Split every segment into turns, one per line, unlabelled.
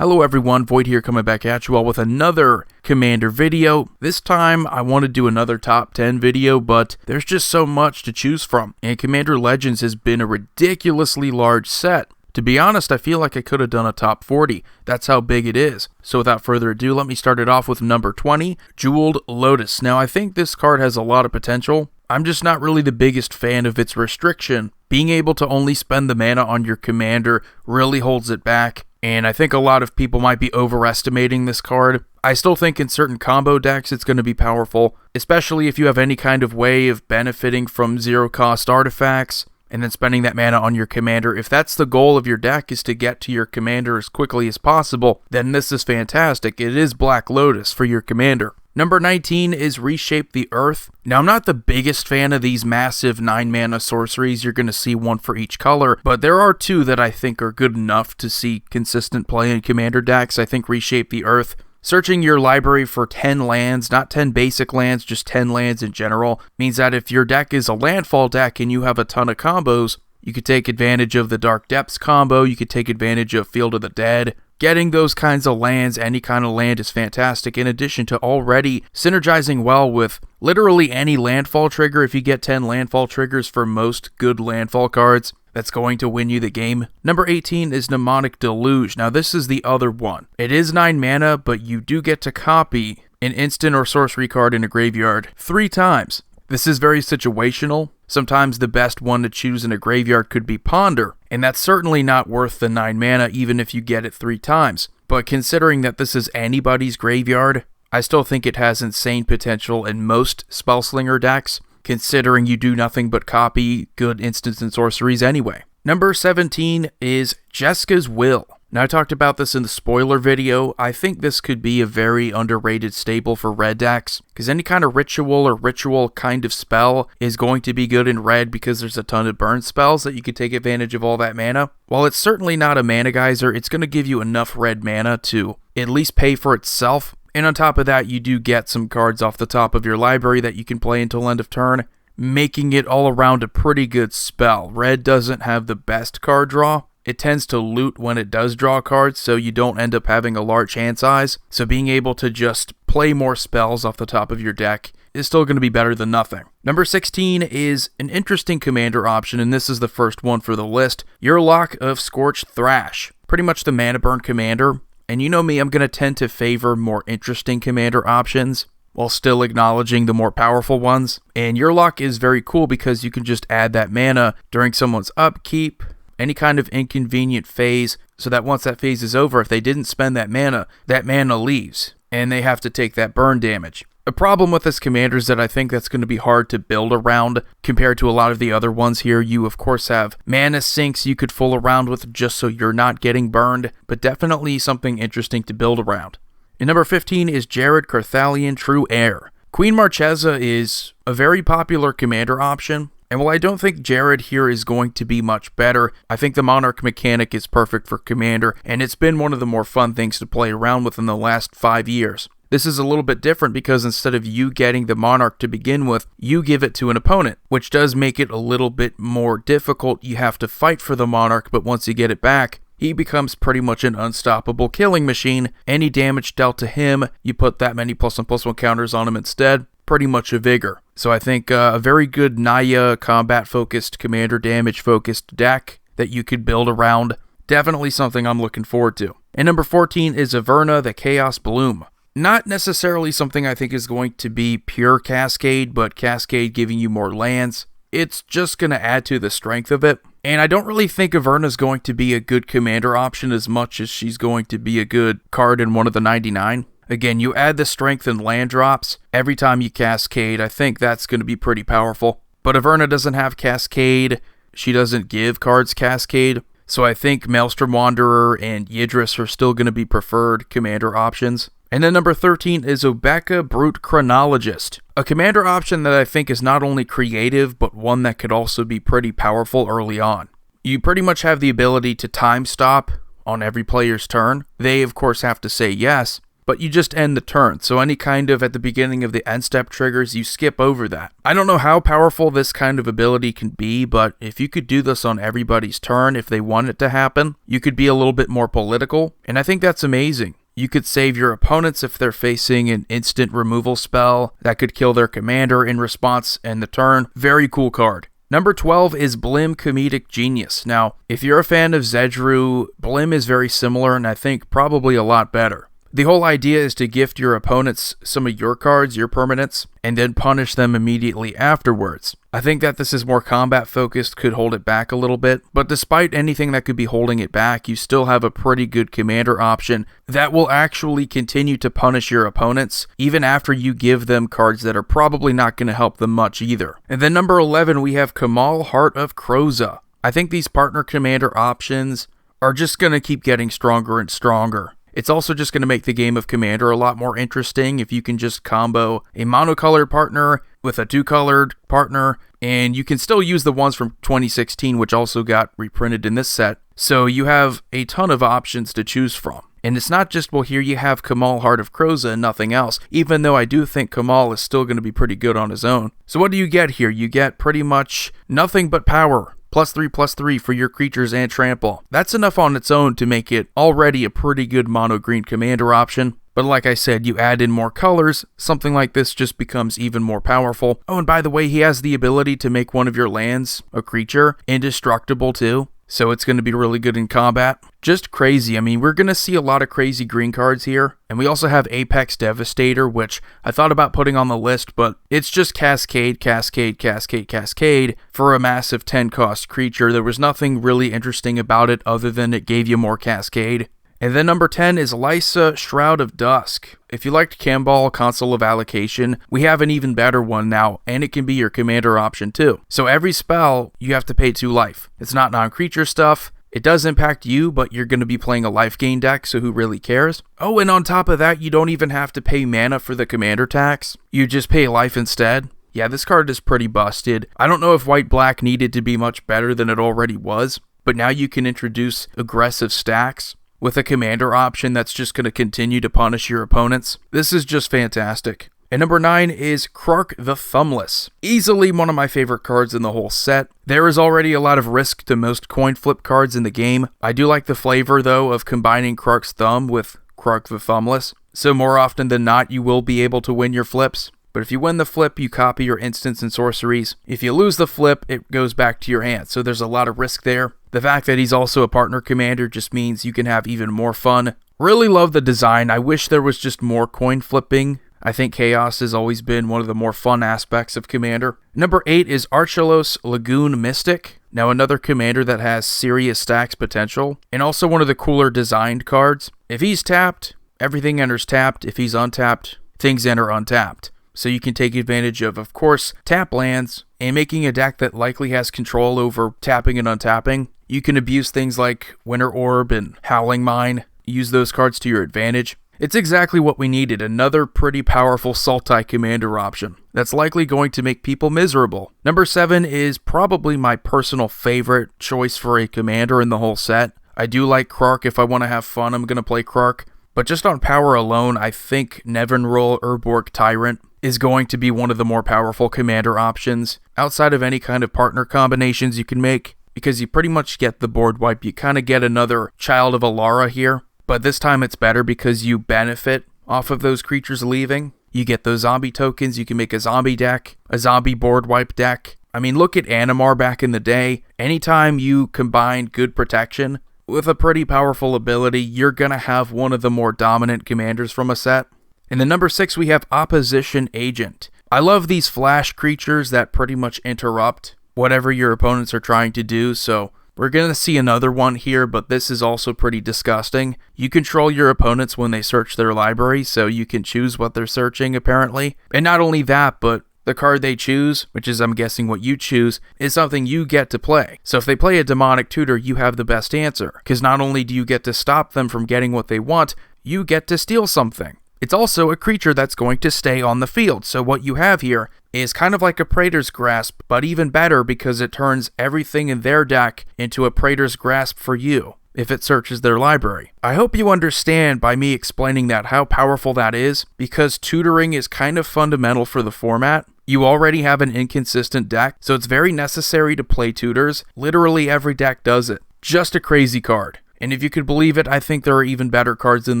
Hello everyone, Void here coming back at you all with another Commander video. This time I want to do another top 10 video, but there's just so much to choose from, and Commander Legends has been a ridiculously large set. To be honest, I feel like I could have done a top 40. That's how big it is. So without further ado, let me start it off with number 20, Jeweled Lotus. Now I think this card has a lot of potential. I'm just not really the biggest fan of its restriction. Being able to only spend the mana on your commander really holds it back, and I think a lot of people might be overestimating this card. I still think in certain combo decks it's going to be powerful, especially if you have any kind of way of benefiting from zero-cost artifacts, and then spending that mana on your commander. If that's the goal of your deck, is to get to your commander as quickly as possible, then this is fantastic. It is Black Lotus for your commander. Number 19 is Reshape the Earth. Now, I'm not the biggest fan of these massive 9-mana sorceries. You're going to see one for each color, but there are two that I think are good enough to see consistent play in commander decks. I think Reshape the Earth, searching your library for 10 lands, not 10 basic lands, just 10 lands in general, means that if your deck is a landfall deck and you have a ton of combos, you could take advantage of the Dark Depths combo, you could take advantage of Field of the Dead. Getting those kinds of lands, any kind of land, is fantastic, in addition to already synergizing well with literally any landfall trigger. If you get 10 landfall triggers for most good landfall cards, that's going to win you the game. Number 18 is Mnemonic Deluxe. Now this is the other one. It is 9 mana, but you do get to copy an instant or sorcery card in a graveyard 3 times. This is very situational. Sometimes the best one to choose in a graveyard could be Ponder, and that's certainly not worth the 9 mana even if you get it 3 times. But considering that this is anybody's graveyard, I still think it has insane potential in most Spellslinger decks, considering you do nothing but copy good instants and sorceries anyway. Number 17 is Jeska's Will. Now, I talked about this in the spoiler video. I think this could be a very underrated staple for red decks, because any kind of ritual or ritual kind of spell is going to be good in red because there's a ton of burn spells that you can take advantage of all that mana. While it's certainly not a mana geyser, it's going to give you enough red mana to at least pay for itself. And on top of that, you do get some cards off the top of your library that you can play until end of turn, making it all around a pretty good spell. Red doesn't have the best card draw. It tends to loot when it does draw cards, so you don't end up having a large hand size. So being able to just play more spells off the top of your deck is still going to be better than nothing. Number 16 is an interesting commander option, and this is the first one for the list. Yurlok of Scorch Thrash. Pretty much the mana burn commander. And you know me, I'm going to tend to favor more interesting commander options, while still acknowledging the more powerful ones. And Yurlok is very cool because you can just add that mana during someone's upkeep, any kind of inconvenient phase, so that once that phase is over, if they didn't spend that mana leaves, and they have to take that burn damage. The problem with this commander is that I think that's going to be hard to build around compared to a lot of the other ones here. You, of course, have mana sinks you could fool around with just so you're not getting burned, but definitely something interesting to build around. And number 15 is Jared Carthalion True Heir. Queen Marchesa is a very popular commander option, and while I don't think Jared here is going to be much better, I think the Monarch mechanic is perfect for commander, and it's been one of the more fun things to play around with in the last 5 years. This is a little bit different because instead of you getting the Monarch to begin with, you give it to an opponent, which does make it a little bit more difficult. You have to fight for the Monarch, but once you get it back, he becomes pretty much an unstoppable killing machine. Any damage dealt to him, you put that many +1/+1 counters on him instead. Pretty much a vigor. So I think a very good Naya combat-focused, commander damage-focused deck that you could build around. Definitely something I'm looking forward to. And number 14 is Averna, the Chaos Bloom. Not necessarily something I think is going to be pure Cascade, but Cascade giving you more lands. It's just going to add to the strength of it. And I don't really think Averna's going to be a good commander option as much as she's going to be a good card in one of the 99. Again, you add the strength and land drops every time you Cascade. I think that's going to be pretty powerful. But Averna doesn't have Cascade. She doesn't give cards Cascade. So I think Maelstrom Wanderer and Yidris are still going to be preferred commander options. And then number 13 is Obeka Brute Chronologist. A commander option that I think is not only creative, but one that could also be pretty powerful early on. You pretty much have the ability to time stop on every player's turn. They, of course, have to say yes. but you just end the turn, so any kind of at the beginning of the end step triggers, you skip over that. I don't know how powerful this kind of ability can be, but if you could do this on everybody's turn if they want it to happen, you could be a little bit more political, and I think that's amazing. You could save your opponents if they're facing an instant removal spell that could kill their commander in response in the turn. Very cool card. Number 12 is Blim Comedic Genius. Now, if you're a fan of Zedru, Blim is very similar and I think probably a lot better. The whole idea is to gift your opponents some of your cards, your permanents, and then punish them immediately afterwards. I think that this is more combat focused, could hold it back a little bit, but despite anything that could be holding it back, you still have a pretty good commander option that will actually continue to punish your opponents, even after you give them cards that are probably not going to help them much either. And then number 11, we have Kamal, Heart of Kroza. I think these partner commander options are just going to keep getting stronger and stronger. It's also just going to make the game of Commander a lot more interesting if you can just combo a monocolored partner with a two-colored partner, and you can still use the ones from 2016, which also got reprinted in this set. So you have a ton of options to choose from. And it's not just, well, here you have Kamal, Heart of Kroza, and nothing else, even though I do think Kamal is still going to be pretty good on his own. So what do you get here? You get pretty much nothing but power. +3/+3 for your creatures and trample. That's enough on its own to make it already a pretty good mono-green commander option. But like I said, you add in more colors, something like this just becomes even more powerful. Oh, and by the way, he has the ability to make one of your lands, a creature, indestructible too. So it's going to be really good in combat. Just crazy. I mean, we're going to see a lot of crazy green cards here. And we also have Apex Devastator, which I thought about putting on the list, but it's just Cascade, Cascade, Cascade, Cascade for a massive 10 cost creature. There was nothing really interesting about it other than it gave you more Cascade. And then number 10 is Liesa, Shroud of Dusk. If you liked Camball, Console of Allocation, we have an even better one now, and it can be your commander option too. So every spell, you have to pay 2 life. It's not non-creature stuff. It does impact you, but you're going to be playing a life gain deck, so who really cares? Oh, and on top of that, you don't even have to pay mana for the commander tax. You just pay life instead. Yeah, this card is pretty busted. I don't know if white-black needed to be much better than it already was, but now you can introduce aggressive stacks with a commander option that's just going to continue to punish your opponents. This is just fantastic. And number 9 is Krark the Thumbless. Easily one of my favorite cards in the whole set. There is already a lot of risk to most coin flip cards in the game. I do like the flavor, though, of combining Krark's Thumb with Krark the Thumbless. So more often than not, you will be able to win your flips. But if you win the flip, you copy your instants and sorceries. If you lose the flip, it goes back to your hand. So there's a lot of risk there. The fact that he's also a partner commander just means you can have even more fun. Really love the design. I wish there was just more coin flipping. I think Chaos has always been one of the more fun aspects of Commander. Number 8 is Archelos Lagoon Mystic. Now another commander that has serious stacks potential, and also one of the cooler designed cards. If he's tapped, everything enters tapped. If he's untapped, things enter untapped. So you can take advantage of course, tap lands, and making a deck that likely has control over tapping and untapping. You can abuse things like Winter Orb and Howling Mine, use those cards to your advantage. It's exactly what we needed, another pretty powerful Sultai commander option that's likely going to make people miserable. Number 7 is probably my personal favorite choice for a commander in the whole set. I do like Krark. If I want to have fun, I'm going to play Krark. But just on power alone, I think Nevinyrral Urborg Tyrant is going to be one of the more powerful commander options outside of any kind of partner combinations you can make, because you pretty much get the board wipe. You kind of get another Child of Alara here, but this time it's better because you benefit off of those creatures leaving. You get those zombie tokens, you can make a zombie deck, a zombie board wipe deck. I mean, look at Animar back in the day. Anytime you combine good protection with a pretty powerful ability, you're gonna have one of the more dominant commanders from a set. In the number 6, we have Opposition Agent. I love these flash creatures that pretty much interrupt whatever your opponents are trying to do, so we're going to see another one here, but this is also pretty disgusting. You control your opponents when they search their library, so you can choose what they're searching, apparently. And not only that, but the card they choose, which is I'm guessing what you choose, is something you get to play. So if they play a Demonic Tutor, you have the best answer, because not only do you get to stop them from getting what they want, you get to steal something. It's also a creature that's going to stay on the field, so what you have here is kind of like a Praetor's Grasp, but even better because it turns everything in their deck into a Praetor's Grasp for you. if it searches their library. I hope you understand by me explaining that how powerful that is, because tutoring is kind of fundamental for the format. You already have an inconsistent deck, so it's very necessary to play tutors. Literally every deck does it. Just a crazy card. And if you could believe it, I think there are even better cards than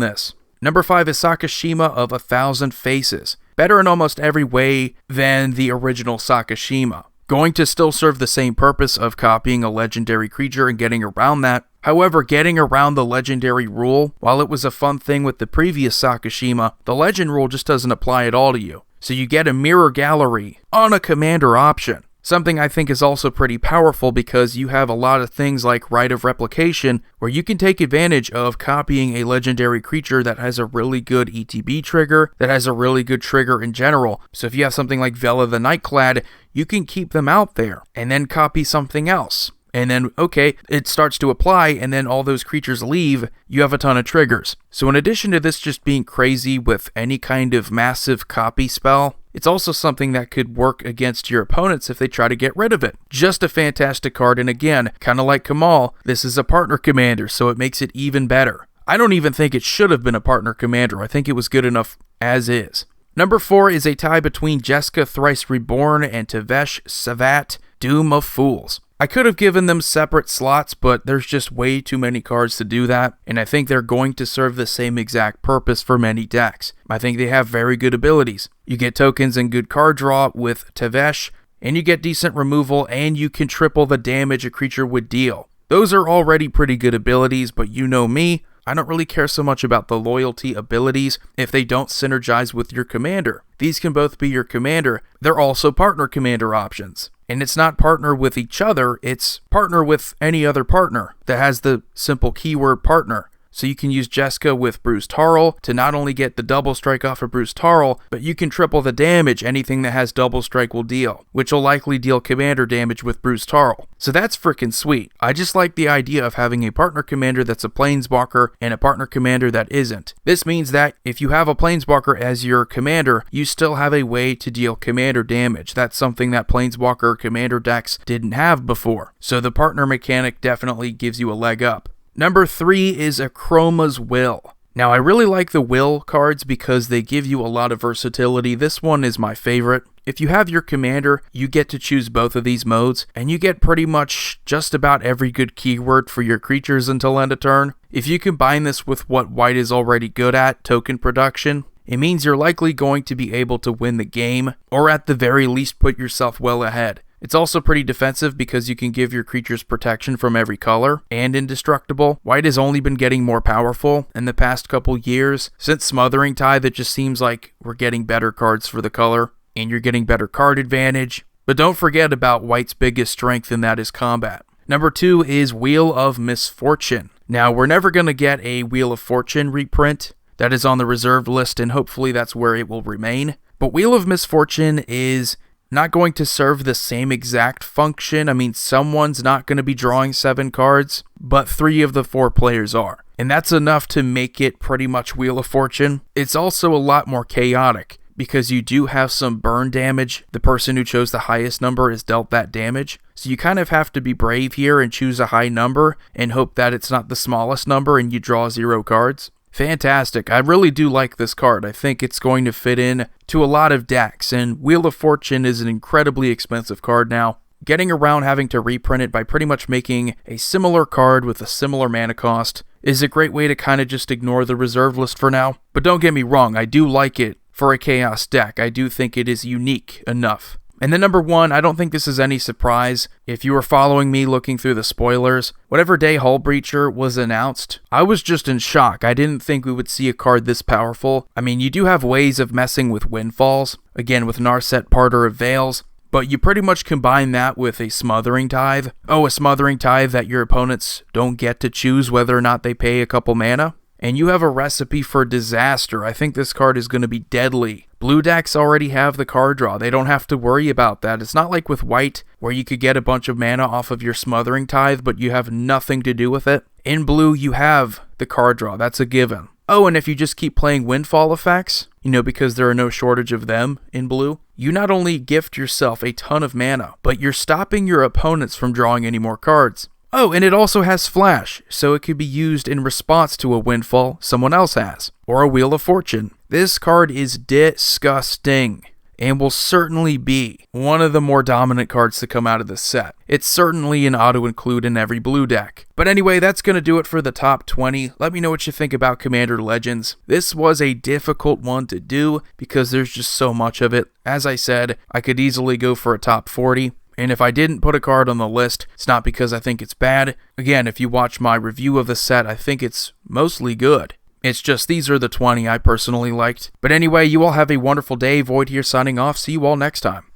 this. Number 5 is Sakashima of 1,000 Faces. Better in almost every way than the original Sakashima. Going to still serve the same purpose of copying a legendary creature and getting around that. However, getting around the legendary rule, while it was a fun thing with the previous Sakashima, the legend rule just doesn't apply at all to you. So you get a mirror gallery on a commander option. Something I think is also pretty powerful because you have a lot of things like Rite of Replication where you can take advantage of copying a legendary creature that has a really good ETB trigger, that has a really good trigger in general. So if you have something like Vela the Nightclad, you can keep them out there and then copy something else. And then, okay, it starts to apply, and then all those creatures leave, you have a ton of triggers. So in addition to this just being crazy with any kind of massive copy spell, it's also something that could work against your opponents if they try to get rid of it. Just a fantastic card, and again, kind of like Kamal, this is a partner commander, so it makes it even better. I don't even think it should have been a partner commander. I think it was good enough as is. Number 4 is a tie between Jeska Thrice Reborn and Tevesh Savat, Doom of Fools. I could have given them separate slots, but there's just way too many cards to do that, and I think they're going to serve the same exact purpose for many decks. I think they have very good abilities. You get tokens and good card draw with Tevesh, and you get decent removal, and you can triple the damage a creature would deal. Those are already pretty good abilities, but you know me, I don't really care so much about the loyalty abilities if they don't synergize with your commander. These can both be your commander. They're also partner commander options. And it's not partner with each other, it's partner with any other partner that has the simple keyword partner. So you can use Jeska with Bruce Tarl to not only get the double strike off of Bruce Tarl, but you can triple the damage anything that has double strike will deal, which will likely deal commander damage with Bruce Tarl. So that's freaking sweet. I just like the idea of having a partner commander that's a planeswalker and a partner commander that isn't. This means that if you have a planeswalker as your commander, you still have a way to deal commander damage. That's something that planeswalker commander decks didn't have before. So the partner mechanic definitely gives you a leg up. Number 3 is Akroma's Will. Now I really like the Will cards because they give you a lot of versatility. This one is my favorite. If you have your commander, you get to choose both of these modes, and you get pretty much just about every good keyword for your creatures until end of turn. If you combine this with what white is already good at, token production, it means you're likely going to be able to win the game, or at the very least put yourself well ahead. It's also pretty defensive because you can give your creatures protection from every color, and indestructible. White has only been getting more powerful in the past couple years. Since Smothering Tithe, it just seems like we're getting better cards for the color, and you're getting better card advantage. But don't forget about White's biggest strength, and that is combat. Number 2 is Wheel of Misfortune. Now, we're never going to get a Wheel of Fortune reprint. That is on the reserved list, and hopefully that's where it will remain. But Wheel of Misfortune is not going to serve the same exact function. I mean, someone's not going to be drawing 7 cards, but 3 of the 4 players are. And that's enough to make it pretty much Wheel of Fortune. It's also a lot more chaotic because you do have some burn damage. The person who chose the highest number is dealt that damage. So you kind of have to be brave here and choose a high number and hope that it's not the smallest number and you draw 0 cards. Fantastic. I really do like this card. I think it's going to fit in to a lot of decks, and Wheel of Fortune is an incredibly expensive card now. Getting around having to reprint it by pretty much making a similar card with a similar mana cost is a great way to kind of just ignore the reserve list for now. But don't get me wrong, I do like it for a Chaos deck. I do think it is unique enough. And then number 1, I don't think this is any surprise. If you were following me looking through the spoilers, whatever day Hullbreacher was announced, I was just in shock. I didn't think we would see a card this powerful. I mean, you do have ways of messing with windfalls, again with Narset Parter of Veils, but you pretty much combine that with a Smothering Tithe. Oh, a Smothering Tithe that your opponents don't get to choose whether or not they pay a couple mana. And you have a recipe for disaster. I think this card is going to be deadly. Blue decks already have the card draw. They don't have to worry about that. It's not like with white, where you could get a bunch of mana off of your Smothering Tithe, but you have nothing to do with it. In blue, you have the card draw. That's a given. Oh, and if you just keep playing windfall effects, because there are no shortage of them in blue, you not only gift yourself a ton of mana, but you're stopping your opponents from drawing any more cards. Oh, and it also has Flash, so it could be used in response to a windfall someone else has, or a Wheel of Fortune. This card is disgusting, and will certainly be one of the more dominant cards to come out of this set. It's certainly an auto-include in every blue deck. But anyway, that's going to do it for the top 20. Let me know what you think about Commander Legends. This was a difficult one to do because there's just so much of it. As I said, I could easily go for a top 40. And if I didn't put a card on the list, it's not because I think it's bad. Again, if you watch my review of the set, I think it's mostly good. It's just these are the 20 I personally liked. But anyway, you all have a wonderful day. Void here signing off. See you all next time.